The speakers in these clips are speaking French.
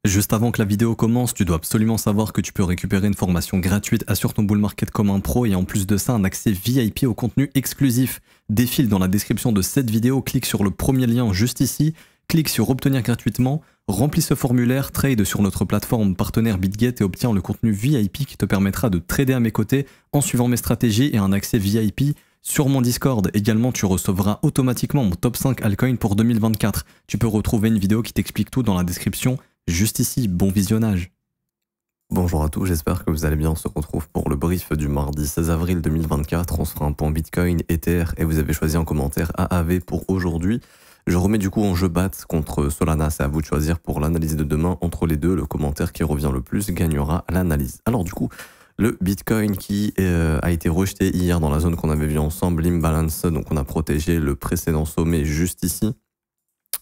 Juste avant que la vidéo commence, tu dois absolument savoir que tu peux récupérer une formation gratuite Assure ton bull market comme un pro et en plus de ça un accès VIP au contenu exclusif. Défile dans la description de cette vidéo, clique sur le premier lien juste ici, clique sur obtenir gratuitement, remplis ce formulaire, trade sur notre plateforme partenaire BitGet et obtiens le contenu VIP qui te permettra de trader à mes côtés en suivant mes stratégies et un accès VIP sur mon Discord. Également, tu recevras automatiquement mon top 5 altcoin pour 2024. Tu peux retrouver une vidéo qui t'explique tout dans la description. Juste ici, bon visionnage. Bonjour à tous, j'espère que vous allez bien. On se retrouve pour le brief du mardi 16 avril 2024. On se fera un point Bitcoin, Ether et vous avez choisi en commentaire AAV pour aujourd'hui. Je remets du coup en jeu BAT contre Solana. C'est à vous de choisir pour l'analyse de demain. Entre les deux, le commentaire qui revient le plus gagnera l'analyse. Alors du coup, le Bitcoin qui a été rejeté hier dans la zone qu'on avait vu ensemble, l'imbalance. Donc on a protégé le précédent sommet juste ici.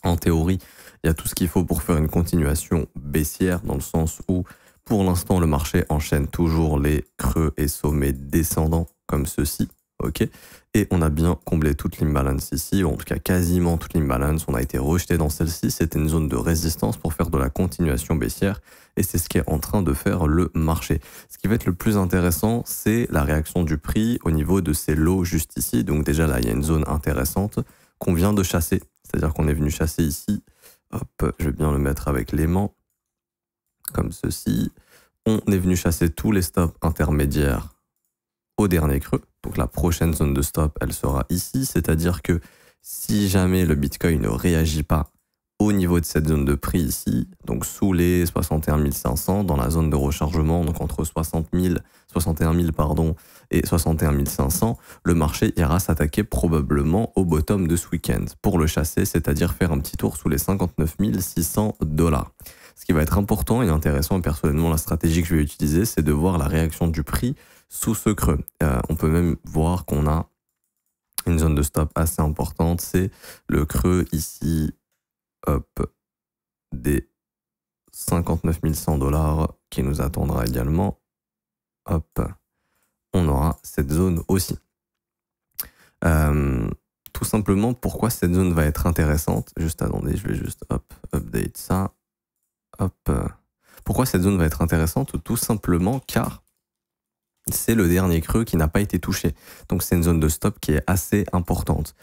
En théorie, il y a tout ce qu'il faut pour faire une continuation baissière dans le sens où pour l'instant le marché enchaîne toujours les creux et sommets descendants comme ceci, ok. Et on a bien comblé toute l'imbalance ici, ou en tout cas quasiment toute l'imbalance. On a été rejeté dans celle-ci, c'était une zone de résistance pour faire de la continuation baissière et c'est ce qui est en train de faire le marché. Ce qui va être le plus intéressant, c'est la réaction du prix au niveau de ces lots juste ici. Donc déjà là, il y a une zone intéressante qu'on vient de chasser, c'est-à-dire qu'on est venu chasser ici. Hop, je vais bien le mettre avec l'aimant, comme ceci. On est venu chasser tous les stops intermédiaires au dernier creux. Donc la prochaine zone de stop, elle sera ici. C'est-à-dire que si jamais le Bitcoin ne réagit pas au niveau de cette zone de prix ici, donc sous les 61 500, dans la zone de rechargement, donc entre 61 000 pardon, et 61 500, le marché ira s'attaquer probablement au bottom de ce week-end pour le chasser, c'est-à-dire faire un petit tour sous les 59 600 $. Ce qui va être important et intéressant, et personnellement la stratégie que je vais utiliser, c'est de voir la réaction du prix sous ce creux. On peut même voir qu'on a une zone de stop assez importante, c'est le creux ici, hop, des 59 100 $ qui nous attendra également. Hop, on aura cette zone aussi. Tout simplement, pourquoi cette zone va être intéressante? Juste attendez, je vais juste update ça. Hop. Pourquoi cette zone va être intéressante? Tout simplement car c'est le dernier creux qui n'a pas été touché. Donc c'est une zone de stop qui est assez importante,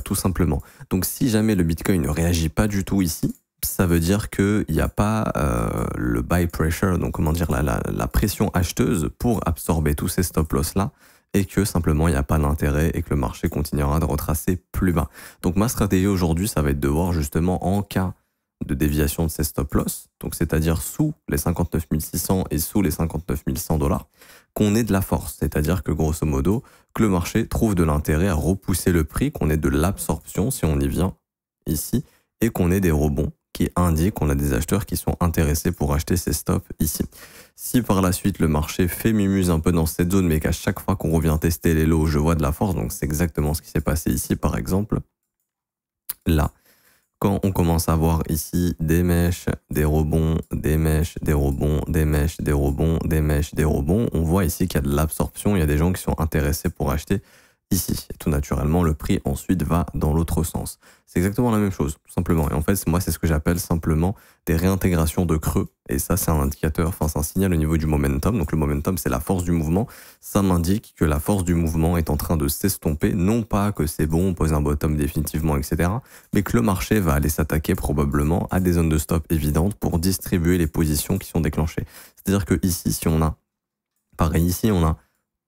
tout simplement. Donc si jamais le Bitcoin ne réagit pas du tout ici, ça veut dire qu'il n'y a pas le buy pressure, donc comment dire, la pression acheteuse pour absorber tous ces stop loss là, et que simplement il n'y a pas d'intérêt et que le marché continuera de retracer plus bas. Donc ma stratégie aujourd'hui, ça va être de voir justement en cas de déviation de ces stop loss, donc c'est-à-dire sous les 59 600 et sous les 59 100 $, qu'on ait de la force, c'est-à-dire que grosso modo, que le marché trouve de l'intérêt à repousser le prix, qu'on ait de l'absorption si on y vient ici, et qu'on ait des rebonds qui indiquent qu'on a des acheteurs qui sont intéressés pour acheter ces stops ici. Si par la suite le marché fait mumuse un peu dans cette zone, mais qu'à chaque fois qu'on revient tester les lots, je vois de la force, donc c'est exactement ce qui s'est passé ici par exemple, là, quand on commence à voir ici des mèches, des rebonds, des mèches, des rebonds, des mèches, des rebonds, des mèches, des rebonds, on voit ici qu'il y a de l'absorption, il y a des gens qui sont intéressés pour acheter ici. Et tout naturellement, le prix ensuite va dans l'autre sens. C'est exactement la même chose, tout simplement. Et en fait, moi, c'est ce que j'appelle simplement des réintégrations de creux. Et ça, c'est un indicateur, enfin, c'est un signal au niveau du momentum. Donc, le momentum, c'est la force du mouvement. Ça m'indique que la force du mouvement est en train de s'estomper. Non pas que c'est bon, on pose un bottom définitivement, etc. Mais que le marché va aller s'attaquer probablement à des zones de stop évidentes pour distribuer les positions qui sont déclenchées. C'est-à-dire que ici, si on a, pareil, ici, on a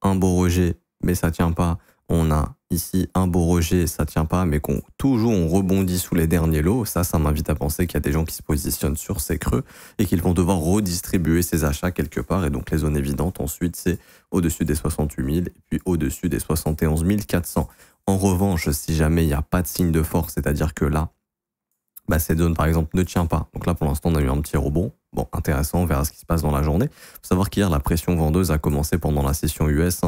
un beau rejet, mais ça tient pas. On a ici un beau rejet, ça tient pas, mais qu'on toujours on rebondit sous les derniers lots. Ça m'invite à penser qu'il y a des gens qui se positionnent sur ces creux et qu'ils vont devoir redistribuer ces achats quelque part. Et donc les zones évidentes ensuite, c'est au-dessus des 68 000 et puis au-dessus des 71 400. En revanche, si jamais il n'y a pas de signe de force, c'est-à-dire que là, cette zone par exemple ne tient pas. Donc là pour l'instant on a eu un petit rebond. Bon, intéressant, on verra ce qui se passe dans la journée. Il faut savoir qu'hier la pression vendeuse a commencé pendant la session US.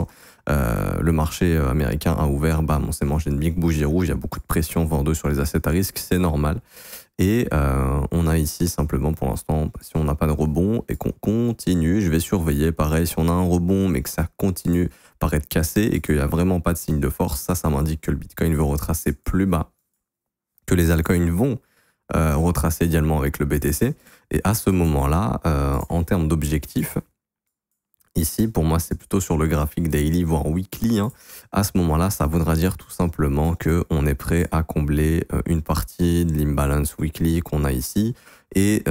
Le marché américain a ouvert, bam, on s'est mangé une big bougie rouge. Il y a beaucoup de pression vendeuse sur les assets à risque, c'est normal. Et on a ici simplement pour l'instant, si on n'a pas de rebond et qu'on continue, je vais surveiller. Pareil, si on a un rebond mais que ça continue par être cassé et qu'il n'y a vraiment pas de signe de force, ça m'indique que le Bitcoin veut retracer plus bas, que les altcoins vont retracer également avec le BTC. Et à ce moment-là, en termes d'objectifs, ici, pour moi, c'est plutôt sur le graphique daily, voire weekly. Hein. À ce moment-là, ça voudra dire tout simplement qu'on est prêt à combler une partie de l'imbalance weekly qu'on a ici. Et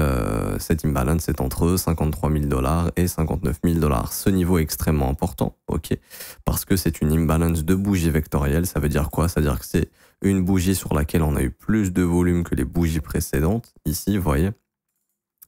cette imbalance est entre 53 000 $ et 59 000 $. Ce niveau est extrêmement important, ok, parce que c'est une imbalance de bougies vectorielles. Ça veut dire quoi? Ça veut dire que c'est une bougie sur laquelle on a eu plus de volume que les bougies précédentes. Ici, vous voyez,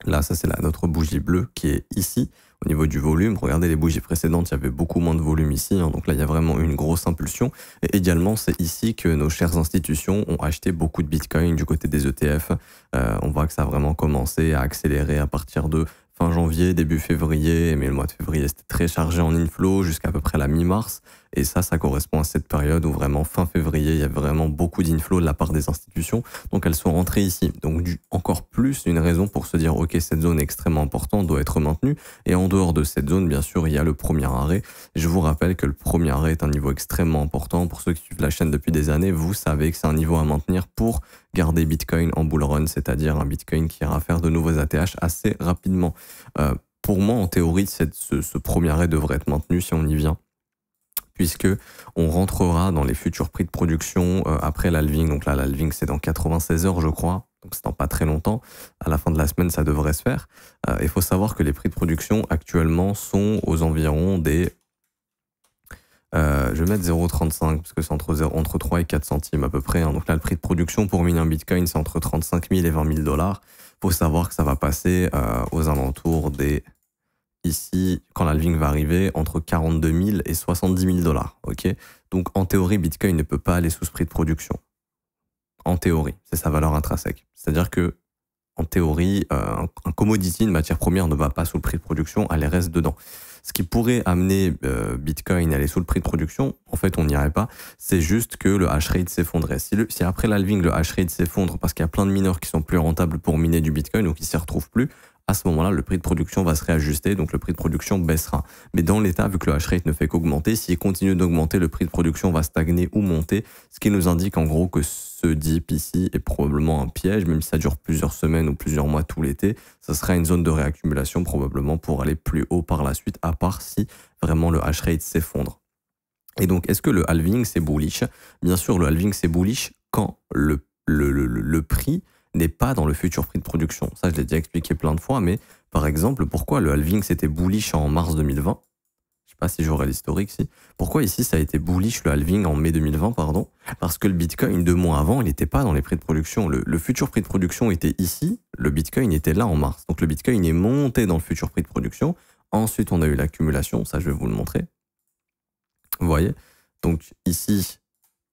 là, ça c'est notre bougie bleue qui est ici. Au niveau du volume, regardez les bougies précédentes, il y avait beaucoup moins de volume ici, hein, donc là il y a vraiment une grosse impulsion. Et également, c'est ici que nos chères institutions ont acheté beaucoup de Bitcoin du côté des ETF. On voit que ça a vraiment commencé à accélérer à partir de fin janvier, début février, mais le mois de février c'était très chargé en inflow jusqu'à peu près la mi-mars. Et ça correspond à cette période où vraiment fin février, il y avait vraiment beaucoup d'inflow de la part des institutions. Donc elles sont rentrées ici. Donc encore plus une raison pour se dire, ok, cette zone est extrêmement importante, doit être maintenue. Et en dehors de cette zone, bien sûr, il y a le premier arrêt. Je vous rappelle que le premier arrêt est un niveau extrêmement important. Pour ceux qui suivent la chaîne depuis des années, vous savez que c'est un niveau à maintenir pour garder Bitcoin en bull run, c'est-à-dire un Bitcoin qui ira faire de nouveaux ATH assez rapidement. Pour moi, en théorie, ce premier arrêt devrait être maintenu si on y vient, puisque on rentrera dans les futurs prix de production après l'halving. Donc là, l'halving, c'est dans 96 heures, je crois. Donc c'est dans pas très longtemps. À la fin de la semaine, ça devrait se faire. Il faut savoir que les prix de production actuellement sont aux environs des... je vais mettre 0,35 parce que c'est entre 3 et 4 centimes à peu près. Hein. Donc là, le prix de production pour miner un Bitcoin, c'est entre 35 000 et 20 000 $. Il faut savoir que ça va passer aux alentours des... Ici, quand l'halving va arriver, entre 42 000 et 70 000 $. Okay, donc en théorie, Bitcoin ne peut pas aller sous ce prix de production. En théorie, c'est sa valeur intrinsèque. C'est-à-dire que, en théorie, un commodity, une matière première, ne va pas sous le prix de production, elle reste dedans. Ce qui pourrait amener Bitcoin à aller sous le prix de production, en fait, on n'y irait pas. C'est juste que le hash rate s'effondrait. Si après l'halving, le hash rate s'effondre parce qu'il y a plein de mineurs qui sont plus rentables pour miner du Bitcoin ou qui s'y retrouvent plus, à ce moment-là, le prix de production va se réajuster, donc le prix de production baissera. Mais dans l'état, vu que le hash rate ne fait qu'augmenter, s'il continue d'augmenter, le prix de production va stagner ou monter, ce qui nous indique en gros que ce dip ici est probablement un piège, même si ça dure plusieurs semaines ou plusieurs mois tout l'été, ça sera une zone de réaccumulation probablement pour aller plus haut par la suite, à part si vraiment le hash rate s'effondre. Et donc, est-ce que le halving, c'est bullish? Bien sûr, le halving, c'est bullish quand le prix n'est pas dans le futur prix de production. Ça, je l'ai déjà expliqué plein de fois, mais par exemple, pourquoi le halving c'était bullish en mars 2020? Je sais pas si j'aurai l'historique ici. Pourquoi ici ça a été bullish le halving en mai 2020, pardon? Parce que le Bitcoin, 2 mois avant, il n'était pas dans les prix de production. Le futur prix de production était ici, le Bitcoin était là en mars. Donc le Bitcoin est monté dans le futur prix de production. Ensuite, on a eu l'accumulation, ça je vais vous le montrer. Vous voyez? Donc ici,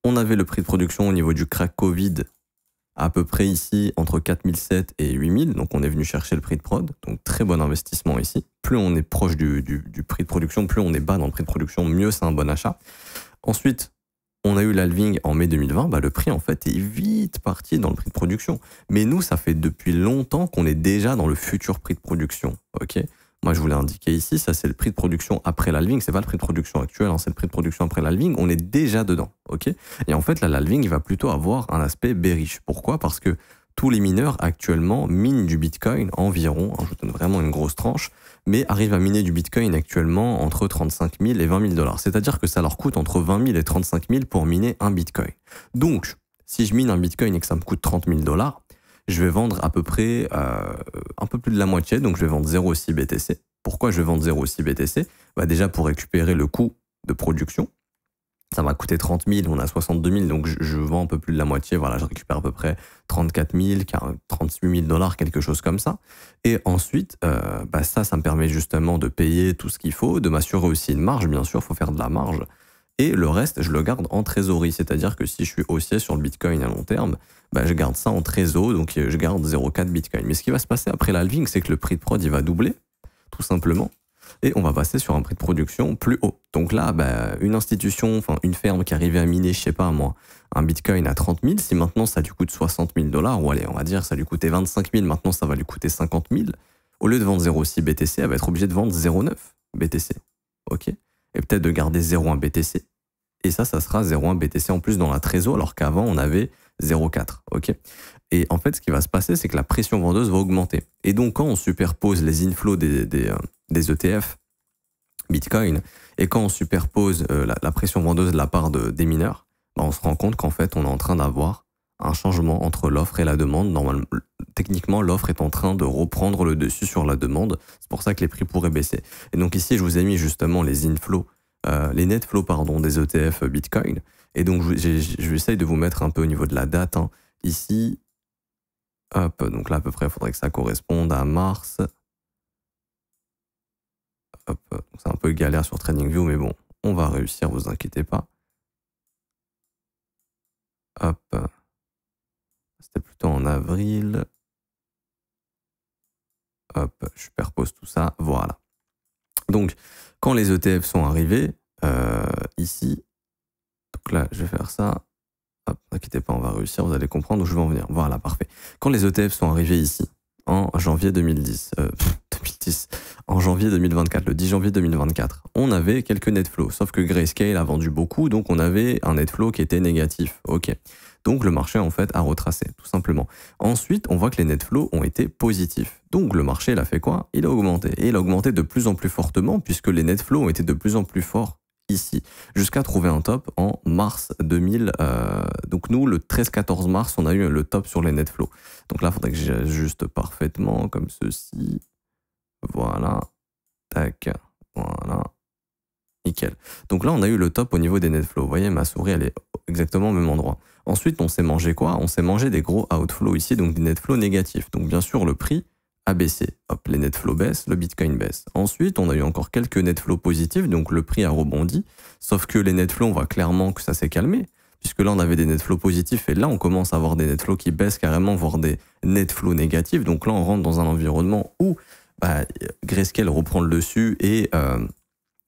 on avait le prix de production au niveau du crack Covid, à peu près ici entre 4007 et 8000, donc on est venu chercher le prix de prod, donc très bon investissement ici. Plus on est proche du prix de production, plus on est bas dans le prix de production, mieux c'est un bon achat. Ensuite, on a eu l'halving en mai 2020, bah le prix en fait est vite parti dans le prix de production. Mais nous, ça fait depuis longtemps qu'on est déjà dans le futur prix de production, ok? Moi, je vous l'ai indiqué ici, ça c'est le prix de production après l'halving, c'est pas le prix de production actuel, hein, c'est le prix de production après l'halving, on est déjà dedans, ok? Et en fait, là, l'halving, il va plutôt avoir un aspect bearish. Pourquoi? Parce que tous les mineurs actuellement minent du Bitcoin environ, hein, je vous donne vraiment une grosse tranche, mais arrivent à miner du Bitcoin actuellement entre 35 000 et 20 000 $. C'est-à-dire que ça leur coûte entre 20 000 et 35 000 pour miner un Bitcoin. Donc, si je mine un Bitcoin et que ça me coûte 30 000 $, je vais vendre à peu près un peu plus de la moitié, donc je vais vendre 0,6 BTC. Pourquoi je vais vendre 0,6 BTC? Bah déjà pour récupérer le coût de production. Ça m'a coûté 30 000, on a 62 000, donc je vends un peu plus de la moitié. Voilà, je récupère à peu près 34 000, 38 000 $, quelque chose comme ça. Et ensuite, bah ça me permet justement de payer tout ce qu'il faut, de m'assurer aussi une marge, bien sûr, il faut faire de la marge. Et le reste, je le garde en trésorerie. C'est-à-dire que si je suis haussier sur le Bitcoin à long terme, bah, je garde ça en trésor, donc je garde 0,4 Bitcoin. Mais ce qui va se passer après l'halving, c'est que le prix de prod, il va doubler, tout simplement. Et on va passer sur un prix de production plus haut. Donc là, bah, une institution, enfin une ferme qui arrivait à miner, je sais pas moi, un Bitcoin à 30 000, si maintenant ça lui coûte 60 000 $, ou allez, on va dire ça lui coûtait 25 000, maintenant ça va lui coûter 50 000, au lieu de vendre 0,6 BTC, elle va être obligée de vendre 0,9 BTC. Ok? Et peut-être de garder 0,1 BTC. Et ça sera 0,1 BTC en plus dans la trésor, alors qu'avant on avait 0,4. Ok? Et en fait, ce qui va se passer, c'est que la pression vendeuse va augmenter. Et donc, quand on superpose les inflows des ETF Bitcoin, et quand on superpose la pression vendeuse de la part des mineurs, on se rend compte qu'en fait, on est en train d'avoir un changement entre l'offre et la demande. Normalement, techniquement, l'offre est en train de reprendre le dessus sur la demande. C'est pour ça que les prix pourraient baisser. Et donc ici, je vous ai mis justement les inflows, les net flows, pardon, des ETF Bitcoin. Et donc, je vais essayer de vous mettre un peu au niveau de la date. Hein. Ici, hop, donc là, à peu près, il faudrait que ça corresponde à mars. Hop, c'est un peu galère sur TradingView, mais bon, on va réussir, vous inquiétez pas. Hop, c'était plutôt en avril. Hop, je superpose tout ça, voilà. Donc, quand les ETF sont arrivés, ici, donc là, je vais faire ça. Hop, n'inquiétez pas, on va réussir, vous allez comprendre où je vais en venir. Voilà, parfait. Quand les ETF sont arrivés ici, en janvier 2010, en janvier 2024, le 10 janvier 2024, on avait quelques net flows, sauf que Grayscale a vendu beaucoup, donc on avait un net flow qui était négatif. Ok. Donc le marché en fait a retracé, tout simplement. Ensuite, on voit que les net flows ont été positifs. Donc le marché, il a fait quoi? Il a augmenté. Et il a augmenté de plus en plus fortement, puisque les net flows ont été de plus en plus forts ici, jusqu'à trouver un top en mars 2000. Donc nous, le 13-14 mars, on a eu le top sur les net flows. Donc là, il faudrait que j'ajuste parfaitement, comme ceci. Voilà. Tac. Voilà. Nickel. Donc là, on a eu le top au niveau des net flows. Vous voyez, ma souris, elle est exactement au même endroit. Ensuite, on s'est mangé quoi? On s'est mangé des gros outflows ici, donc des net flows négatifs. Donc bien sûr, le prix a baissé. Hop, les net flows baissent, le Bitcoin baisse. Ensuite, on a eu encore quelques net flows positifs, donc le prix a rebondi. Sauf que les net flows, on voit clairement que ça s'est calmé, puisque là, on avait des net flows positifs, et là, on commence à avoir des net flows qui baissent carrément, voire des net flows négatifs. Donc là, on rentre dans un environnement où Grayscale reprend le dessus et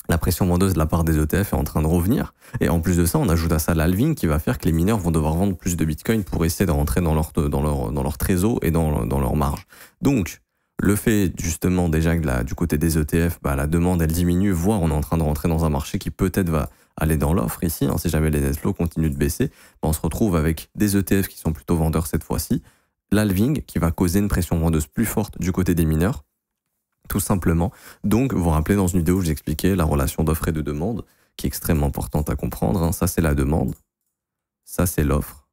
la pression vendeuse de la part des ETF est en train de revenir. Et en plus de ça, on ajoute à ça l'halving qui va faire que les mineurs vont devoir vendre plus de Bitcoin pour essayer de rentrer dans leur trésor et dans leur marge. Donc, le fait justement déjà que du côté des ETF, la demande elle diminue, voire on est en train de rentrer dans un marché qui peut-être va aller dans l'offre ici, hein, si jamais les net flows continuent de baisser, on se retrouve avec des ETF qui sont plutôt vendeurs cette fois-ci, l'halving qui va causer une pression vendeuse plus forte du côté des mineurs, tout simplement. Donc, vous vous rappelez, dans une vidéo, je vous expliquais la relation d'offre et de demande, qui est extrêmement importante à comprendre. Hein. Ça, c'est la demande. Ça, c'est l'offre.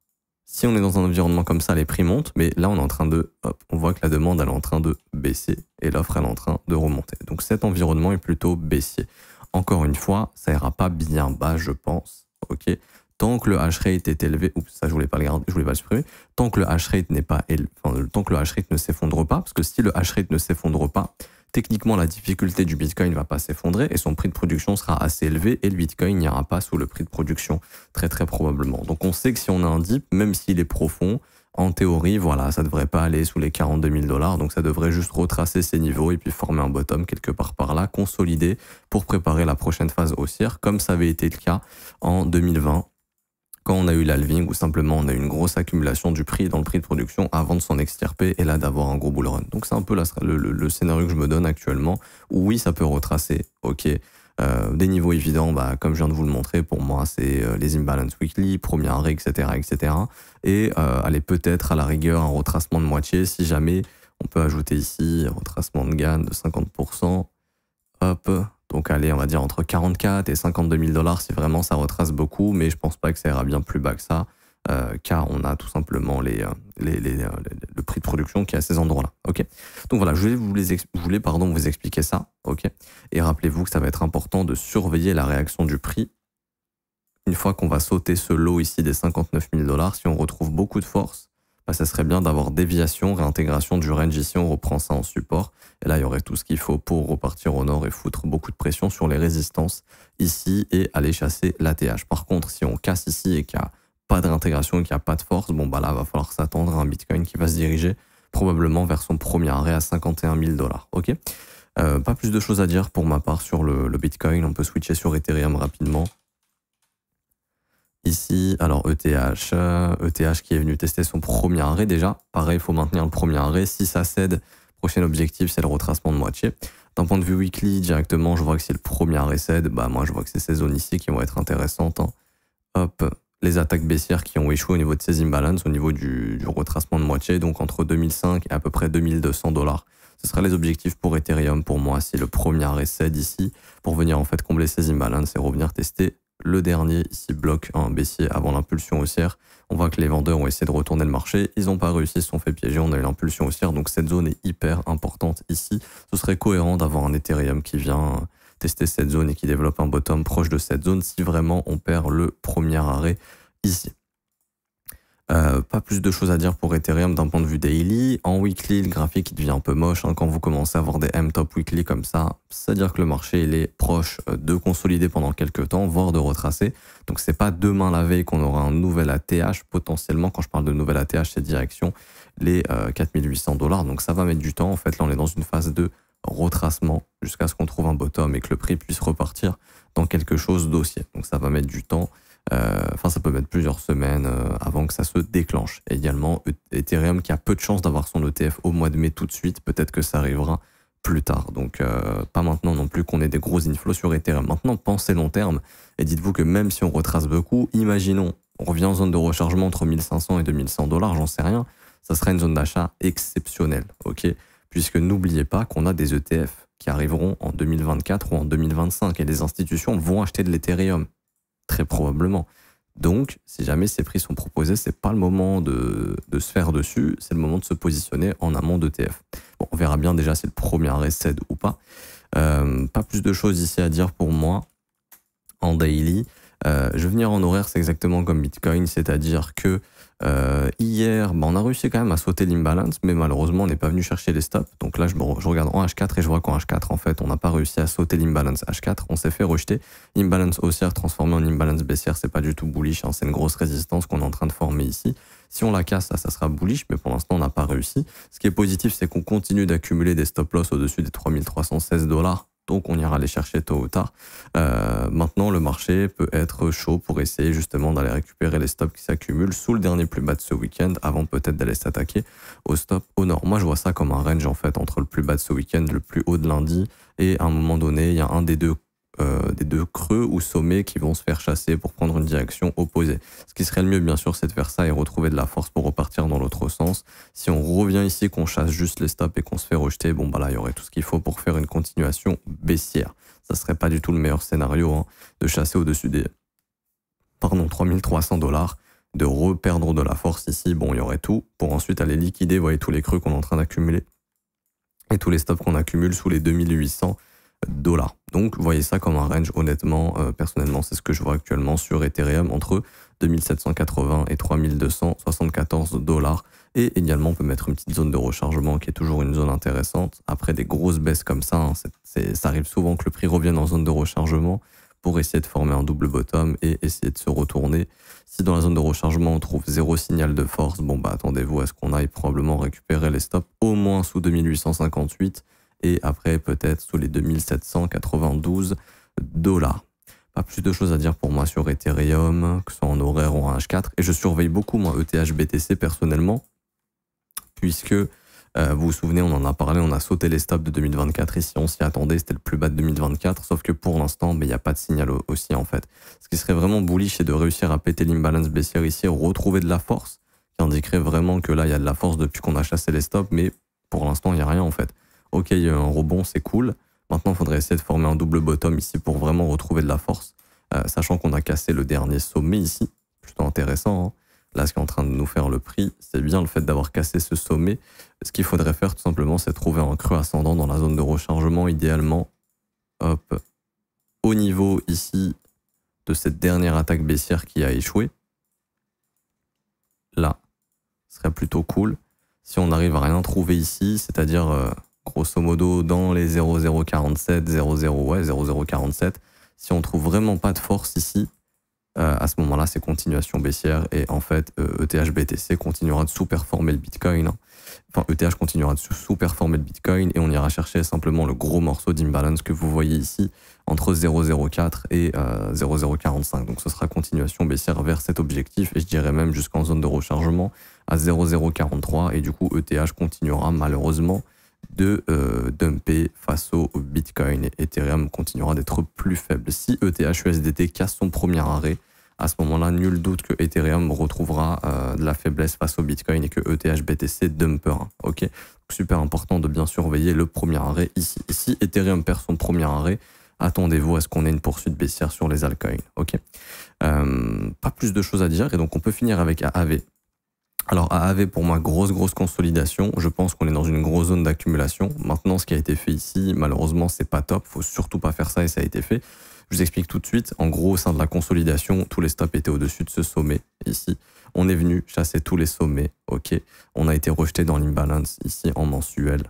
Si on est dans un environnement comme ça, les prix montent, mais là, on est en train de... Hop, on voit que la demande, elle est en train de baisser et l'offre, elle est en train de remonter. Donc, cet environnement est plutôt baissier. Encore une fois, ça ira pas bien bas, je pense. OK. Tant que le hash rate est élevé, oups, ça je voulais pas le garder, je voulais pas le supprimer. Tant que le hash rate n'est pas élevé, tant que le hash rate ne s'effondre pas, parce que si le hash rate ne s'effondre pas, techniquement la difficulté du Bitcoin ne va pas s'effondrer et son prix de production sera assez élevé et le Bitcoin n'ira pas sous le prix de production très très probablement. Donc on sait que si on a un dip, même s'il est profond, en théorie, voilà, ça devrait pas aller sous les 42 000 $, donc ça devrait juste retracer ces niveaux et puis former un bottom quelque part par là, consolider pour préparer la prochaine phase haussière, comme ça avait été le cas en 2020. Quand on a eu l'halving, ou simplement on a eu une grosse accumulation du prix dans le prix de production avant de s'en extirper et là d'avoir un gros bull run. Donc c'est un peu le scénario que je me donne actuellement, où oui, ça peut retracer, ok, des niveaux évidents, comme je viens de vous le montrer, pour moi c'est les imbalance weekly, premier arrêt, etc. etc. Et aller peut-être à la rigueur un retracement de moitié, si jamais on peut ajouter ici un retracement de gain de 50%, hop. Donc allez, on va dire entre 44 et 52 000 $ si vraiment ça retrace beaucoup, mais je pense pas que ça ira bien plus bas que ça, car on a tout simplement le prix de production qui est à ces endroits-là. Ok. Donc voilà, je voulais vous expliquer ça. Ok. Et rappelez-vous que ça va être important de surveiller la réaction du prix. Une fois qu'on va sauter ce lot ici des 59 000 $, si on retrouve beaucoup de force, ça serait bien d'avoir déviation, réintégration du range ici, on reprend ça en support. Et là, il y aurait tout ce qu'il faut pour repartir au nord et foutre beaucoup de pression sur les résistances ici et aller chasser l'ATH. Par contre, si on casse ici et qu'il n'y a pas de réintégration et qu'il n'y a pas de force, là, va falloir s'attendre à un Bitcoin qui va se diriger probablement vers son premier arrêt à 51 000 $. Ok. Pas plus de choses à dire pour ma part sur le Bitcoin. On peut switcher sur Ethereum rapidement. Ici, alors ETH qui est venu tester son premier arrêt déjà. Pareil, il faut maintenir le premier arrêt. Si ça cède, prochain objectif, c'est le retracement de moitié. D'un point de vue weekly, directement, je vois que si le premier arrêt cède, moi je vois que c'est ces zones ici qui vont être intéressantes. Hein. Hop, les attaques baissières qui ont échoué au niveau de ces imbalances, au niveau du retracement de moitié, donc entre 2005 et à peu près 2200 $. Ce seraient les objectifs pour Ethereum pour moi, c'est le premier arrêt cède ici, pour venir en fait combler ces imbalances et revenir tester le dernier ici bloc un baissier avant l'impulsion haussière. On voit que les vendeurs ont essayé de retourner le marché, ils n'ont pas réussi, ils se sont fait piéger, on a eu l'impulsion haussière, donc cette zone est hyper importante ici. Ce serait cohérent d'avoir un Ethereum qui vient tester cette zone et qui développe un bottom proche de cette zone si vraiment on perd le premier arrêt ici. Pas plus de choses à dire pour Ethereum d'un point de vue daily. En weekly, le graphique il devient un peu moche. Quand vous commencez à avoir des M-top weekly comme ça, c'est-à-dire que le marché il est proche de consolider pendant quelques temps, voire de retracer. Donc c'est pas demain la veille qu'on aura un nouvel ATH. Potentiellement, quand je parle de nouvel ATH, c'est direction les 4800 $. Donc ça va mettre du temps. En fait, là on est dans une phase de retracement jusqu'à ce qu'on trouve un bottom et que le prix puisse repartir dans quelque chose d'haussier. Donc ça va mettre du temps. Enfin, ça peut mettre plusieurs semaines avant que ça se déclenche. Et également, Ethereum qui a peu de chances d'avoir son ETF au mois de mai tout de suite, peut-être que ça arrivera plus tard. Donc, pas maintenant non plus qu'on ait des gros inflows sur Ethereum. Maintenant, pensez long terme et dites-vous que même si on retrace beaucoup, imaginons, on revient en zone de rechargement entre 1500 et 2100 $, j'en sais rien, ça sera une zone d'achat exceptionnelle, ok? Puisque n'oubliez pas qu'on a des ETF qui arriveront en 2024 ou en 2025 et les institutions vont acheter de l'Ethereum. Très probablement. Donc, si jamais ces prix sont proposés, c'est pas le moment de se faire dessus, c'est le moment de se positionner en amont d'ETF. Bon, on verra bien déjà si le premier arrêt cède ou pas. Pas plus de choses ici à dire pour moi en daily. Je vais venir en horaire, c'est exactement comme Bitcoin, c'est-à-dire que hier, on a réussi quand même à sauter l'imbalance, mais malheureusement, on n'est pas venu chercher les stops. Donc là, je regarde en H4 et je vois qu'en H4, en fait, on n'a pas réussi à sauter l'imbalance H4. On s'est fait rejeter. Imbalance haussière transformée en imbalance baissière, c'est pas du tout bullish. C'est une grosse résistance qu'on est en train de former ici. Si on la casse, ça sera bullish, mais pour l'instant, on n'a pas réussi. Ce qui est positif, c'est qu'on continue d'accumuler des stop loss au-dessus des 3316 $. Donc on ira les chercher tôt ou tard. Maintenant, le marché peut être chaud pour essayer justement d'aller récupérer les stops qui s'accumulent sous le dernier plus bas de ce week-end, avant peut-être d'aller s'attaquer au stop au nord. Moi, je vois ça comme un range en fait entre le plus bas de ce week-end, le plus haut de lundi, et à un moment donné, il y a un des deux creux ou sommets qui vont se faire chasser pour prendre une direction opposée. Ce qui serait le mieux, bien sûr, c'est de faire ça et retrouver de la force pour repartir dans l'autre sens. Si on revient ici, qu'on chasse juste les stops et qu'on se fait rejeter, bon bah là, il y aurait tout ce qu'il faut pour faire une continuation baissière. Ça serait pas du tout le meilleur scénario de chasser au-dessus des 3300 $, de reperdre de la force ici. Bon, il y aurait tout pour ensuite aller liquider, vous voyez, tous les creux qu'on est en train d'accumuler et tous les stops qu'on accumule sous les 2800 $. Donc, vous voyez ça comme un range, honnêtement, personnellement, c'est ce que je vois actuellement sur Ethereum, entre 2780 et 3274 $. Et également, on peut mettre une petite zone de rechargement qui est toujours une zone intéressante. Après des grosses baisses comme ça, ça arrive souvent que le prix revienne en zone de rechargement pour essayer de former un double bottom et essayer de se retourner. Si dans la zone de rechargement, on trouve zéro signal de force, bon bah attendez-vous à ce qu'on aille probablement récupérer les stops au moins sous 2858 et après peut-être sous les 2792 $. Pas plus de choses à dire pour moi sur Ethereum, que ce soit en horaire ou en H4. Et je surveille beaucoup moi ETH BTC personnellement, puisque vous vous souvenez, on en a parlé, on a sauté les stops de 2024 ici, on s'y attendait, c'était le plus bas de 2024, sauf que pour l'instant, il n'y a pas de signal aussi en fait. Ce qui serait vraiment bullish, c'est de réussir à péter l'imbalance baissière ici, retrouver de la force, qui indiquerait vraiment que là, il y a de la force depuis qu'on a chassé les stops, mais pour l'instant, il n'y a rien en fait. Ok, il y a un rebond, c'est cool. Maintenant, il faudrait essayer de former un double bottom ici pour vraiment retrouver de la force, sachant qu'on a cassé le dernier sommet ici, plutôt intéressant. Là, ce qui est en train de nous faire le prix, c'est bien le fait d'avoir cassé ce sommet. Ce qu'il faudrait faire, tout simplement, c'est trouver un creux ascendant dans la zone de rechargement, idéalement, hop, au niveau ici de cette dernière attaque baissière qui a échoué. Là, ce serait plutôt cool. Si on n'arrive à rien trouver ici, c'est-à-dire grosso modo dans les 0047, 0047, si on trouve vraiment pas de force ici, à ce moment-là, c'est continuation baissière et en fait, ETH BTC continuera de sous-performer le Bitcoin. Enfin, ETH continuera de sous-performer le Bitcoin et on ira chercher simplement le gros morceau d'imbalance que vous voyez ici entre 0,04 et 0,045. Donc, ce sera continuation baissière vers cet objectif et je dirais même jusqu'en zone de rechargement à 0,043 et du coup, ETH continuera malheureusement de dumper face au Bitcoin et Ethereum continuera d'être plus faible. Si ETH USDT casse son premier arrêt à ce moment-là, nul doute que Ethereum retrouvera de la faiblesse face au Bitcoin et que ETH BTC dumpera. Ok, super important de bien surveiller le premier arrêt ici. Et si Ethereum perd son premier arrêt, attendez-vous à ce qu'on ait une poursuite baissière sur les altcoins. Ok, pas plus de choses à dire et donc on peut finir avec AAV. Alors AAV pour moi grosse consolidation, je pense qu'on est dans une grosse zone d'accumulation. Maintenant ce qui a été fait ici malheureusement c'est pas top, faut surtout pas faire ça et ça a été fait. Je vous explique tout de suite, en gros au sein de la consolidation tous les stops étaient au-dessus de ce sommet ici. On est venu chasser tous les sommets, ok. On a été rejeté dans l'imbalance ici en mensuel.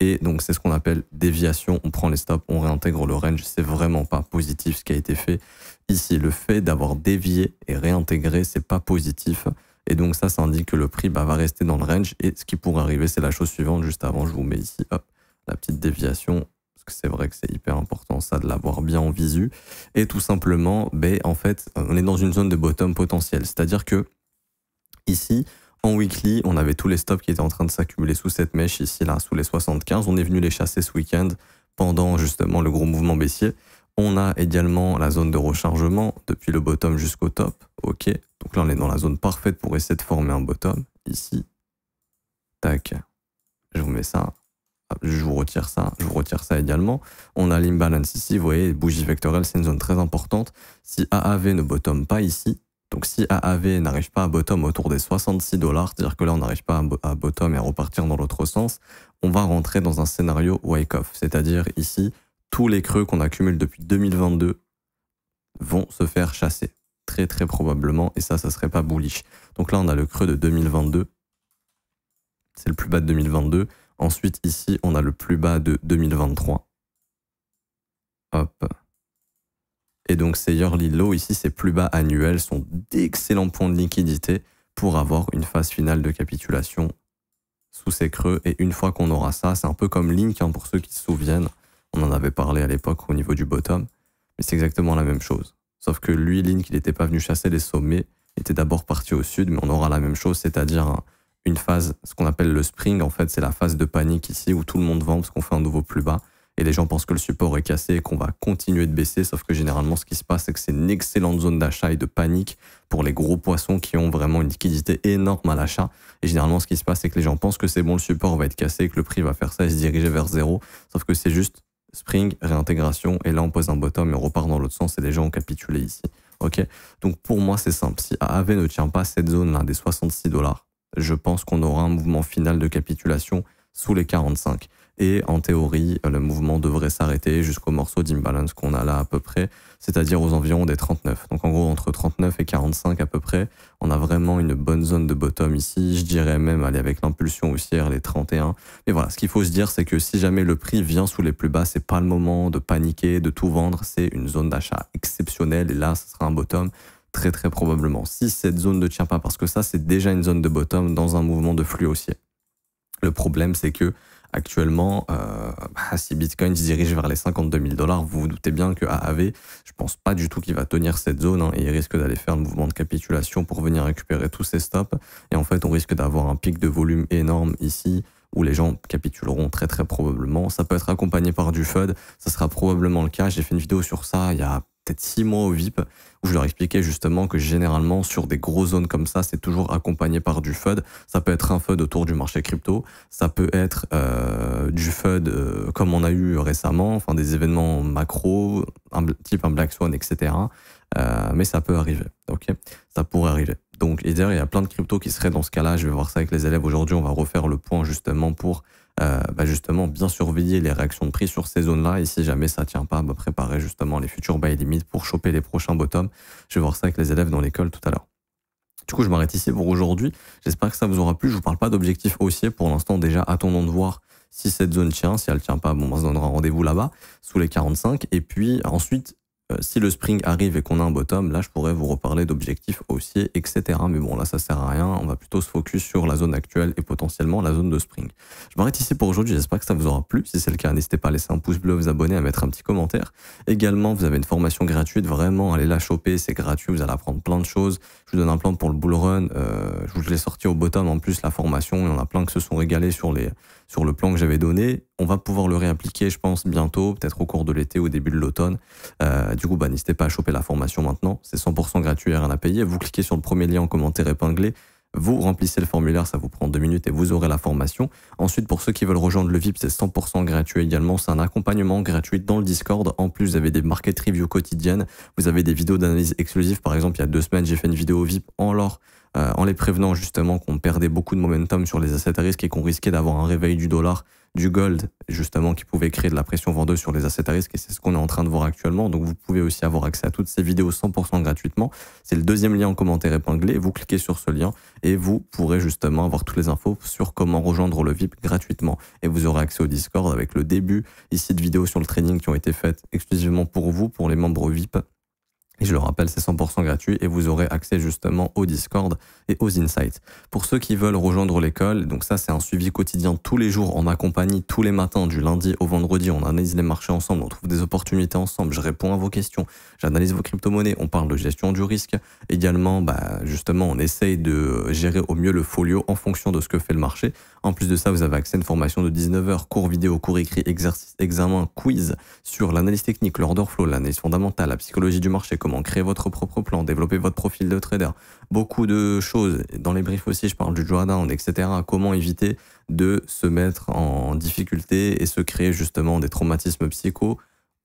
Et donc c'est ce qu'on appelle déviation, on prend les stops, on réintègre le range, c'est vraiment pas positif ce qui a été fait. Ici le fait d'avoir dévié et réintégré c'est pas positif. Et donc ça indique que le prix va rester dans le range. Et ce qui pourrait arriver, c'est la chose suivante. Juste avant, je vous mets ici hop, la petite déviation. Parce que c'est vrai que c'est hyper important ça de l'avoir bien en visu. Et tout simplement, en fait, on est dans une zone de bottom potentiel. C'est-à-dire que ici, en weekly, on avait tous les stops qui étaient en train de s'accumuler sous cette mèche ici, là, sous les 75. On est venu les chasser ce week-end pendant justement le gros mouvement baissier. On a également la zone de rechargement depuis le bottom jusqu'au top. Ok, donc là on est dans la zone parfaite pour essayer de former un bottom. Ici, tac, je vous mets ça. Je vous retire ça également. On a l'imbalance ici, vous voyez, bougie vectorielle, c'est une zone très importante. Si AAV ne bottom pas ici, donc si AAV n'arrive pas à bottom autour des 66 $, c'est-à-dire que là on n'arrive pas à bottom et à repartir dans l'autre sens, on va rentrer dans un scénario wake-off, c'est-à-dire ici, tous les creux qu'on accumule depuis 2022 vont se faire chasser. Très probablement, et ça serait pas bullish. Donc là, on a le creux de 2022. C'est le plus bas de 2022. Ensuite, ici, on a le plus bas de 2023. Hop. Et donc, ces yearly low, ici, ces plus bas annuels sont d'excellents points de liquidité pour avoir une phase finale de capitulation sous ces creux. Et une fois qu'on aura ça, c'est un peu comme Link, hein, pour ceux qui se souviennent. On en avait parlé à l'époque au niveau du bottom. Mais c'est exactement la même chose. Sauf que lui, Link, il n'était pas venu chasser les sommets, il était d'abord parti au sud, mais on aura la même chose, c'est-à-dire une phase, ce qu'on appelle le spring, en fait, c'est la phase de panique ici, où tout le monde vend parce qu'on fait un nouveau plus bas, et les gens pensent que le support est cassé et qu'on va continuer de baisser, sauf que généralement, ce qui se passe, c'est que c'est une excellente zone d'achat et de panique pour les gros poissons qui ont vraiment une liquidité énorme à l'achat, et généralement, ce qui se passe, c'est que les gens pensent que c'est bon, le support va être cassé, que le prix va faire ça et se diriger vers zéro, sauf que c'est juste spring, réintégration, et là on pose un bottom et on repart dans l'autre sens et les gens ont capitulé ici. Ok, donc pour moi c'est simple, si AAV ne tient pas cette zone là des 66 $, je pense qu'on aura un mouvement final de capitulation sous les 45. Et en théorie, le mouvement devrait s'arrêter jusqu'au morceau d'imbalance qu'on a là à peu près, c'est-à-dire aux environs des 39. Donc en gros, entre 39 et 45 à peu près, on a vraiment une bonne zone de bottom ici. Je dirais même aller avec l'impulsion haussière, les 31. Mais voilà, ce qu'il faut se dire, c'est que si jamais le prix vient sous les plus bas, c'est pas le moment de paniquer, de tout vendre. C'est une zone d'achat exceptionnelle et là, ce sera un bottom très probablement. Si cette zone ne tient pas, parce que ça, c'est déjà une zone de bottom dans un mouvement de flux haussier. Le problème, c'est que actuellement, si Bitcoin se dirige vers les 52 000 $, vous vous doutez bien que AAV, je pense pas du tout qu'il va tenir cette zone, hein, et il risque d'aller faire le mouvement de capitulation pour venir récupérer tous ses stops. Et en fait, on risque d'avoir un pic de volume énorme ici, où les gens capituleront très probablement. Ça peut être accompagné par du FUD, ça sera probablement le cas. J'ai fait une vidéo sur ça il y a peut-être 6 mois au VIP, où je leur expliquais justement que généralement sur des grosses zones comme ça, c'est toujours accompagné par du FUD. Ça peut être un FUD autour du marché crypto, ça peut être du FUD comme on a eu récemment, enfin des événements macro, type un Black Swan, etc. Mais ça peut arriver, ok, ça pourrait arriver. Donc, et d'ailleurs, il y a plein de cryptos qui seraient dans ce cas-là. Je vais voir ça avec les élèves aujourd'hui. On va refaire le point justement pour justement bien surveiller les réactions de prix sur ces zones-là. Et si jamais ça tient pas, préparer justement les futurs buy limit pour choper les prochains bottoms. Je vais voir ça avec les élèves dans l'école tout à l'heure. Du coup, je m'arrête ici pour aujourd'hui. J'espère que ça vous aura plu. Je vous parle pas d'objectif haussier pour l'instant. Déjà, attendons de voir si cette zone tient. Si elle tient pas, bon, on se donnera rendez-vous là-bas sous les 45. Et puis ensuite, si le spring arrive et qu'on a un bottom, là je pourrais vous reparler d'objectifs haussiers, etc. Mais bon, là ça sert à rien, on va plutôt se focus sur la zone actuelle et potentiellement la zone de spring. Je m'arrête ici pour aujourd'hui, j'espère que ça vous aura plu. Si c'est le cas, n'hésitez pas à laisser un pouce bleu, vous abonner, à mettre un petit commentaire. Également, vous avez une formation gratuite, vraiment, allez la choper, c'est gratuit, vous allez apprendre plein de choses. Je vous donne un plan pour le bull run, je vous l'ai sorti au bottom en plus la formation, il y en a plein qui se sont régalés sur le plan que j'avais donné. on va pouvoir le réappliquer, je pense, bientôt, peut-être au cours de l'été ou début de l'automne. Du coup, n'hésitez pas à choper la formation maintenant. C'est 100% gratuit et rien à payer. Vous cliquez sur le premier lien en commentaire épinglé. Vous remplissez le formulaire, ça vous prend 2 minutes et vous aurez la formation. Ensuite, pour ceux qui veulent rejoindre le VIP, c'est 100% gratuit également. C'est un accompagnement gratuit dans le Discord. En plus, vous avez des market reviews quotidiennes. Vous avez des vidéos d'analyse exclusives. Par exemple, il y a 2 semaines, j'ai fait une vidéo VIP en les prévenant justement qu'on perdait beaucoup de momentum sur les assets à risque et qu'on risquait d'avoir un réveil du dollar, du gold, justement, qui pouvait créer de la pression vendeuse sur les assets à risque, et c'est ce qu'on est en train de voir actuellement. Donc vous pouvez aussi avoir accès à toutes ces vidéos 100% gratuitement. C'est le deuxième lien en commentaire épinglé. Vous cliquez sur ce lien et vous pourrez justement avoir toutes les infos sur comment rejoindre le VIP gratuitement. Et vous aurez accès au Discord avec le début ici de vidéos sur le trading qui ont été faites exclusivement pour vous, pour les membres VIP. Et je le rappelle, c'est 100% gratuit et vous aurez accès justement au Discord et aux insights. Pour ceux qui veulent rejoindre l'école, donc ça c'est un suivi quotidien tous les jours. On m'accompagne tous les matins du lundi au vendredi. On analyse les marchés ensemble, on trouve des opportunités ensemble. Je réponds à vos questions, j'analyse vos crypto-monnaies, on parle de gestion du risque. Également, justement, on essaye de gérer au mieux le folio en fonction de ce que fait le marché. En plus de ça, vous avez accès à une formation de 19 heures, cours vidéo, cours écrit, exercice, examen, quiz sur l'analyse technique, l'order flow, l'analyse fondamentale, la psychologie du marché, comment créer votre propre plan, développer votre profil de trader. Beaucoup de choses. Dans les briefs aussi, je parle du drawdown, etc. Comment éviter de se mettre en difficulté et se créer justement des traumatismes psycho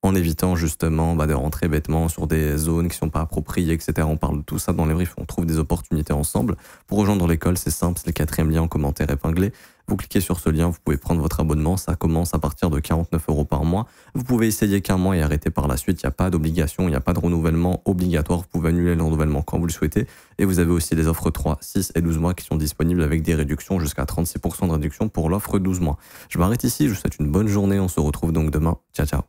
en évitant justement de rentrer bêtement sur des zones qui ne sont pas appropriées, etc. On parle de tout ça dans les briefs, on trouve des opportunités ensemble. Pour rejoindre l'école, c'est simple, c'est le 4e lien en commentaire épinglé. Vous cliquez sur ce lien, vous pouvez prendre votre abonnement, ça commence à partir de 49 € par mois. Vous pouvez essayer qu'un mois et arrêter par la suite, il n'y a pas d'obligation, il n'y a pas de renouvellement obligatoire, vous pouvez annuler le renouvellement quand vous le souhaitez. Et vous avez aussi les offres 3, 6 et 12 mois qui sont disponibles avec des réductions jusqu'à 36% de réduction pour l'offre 12 mois. Je m'arrête ici, je vous souhaite une bonne journée, on se retrouve donc demain. Ciao ciao.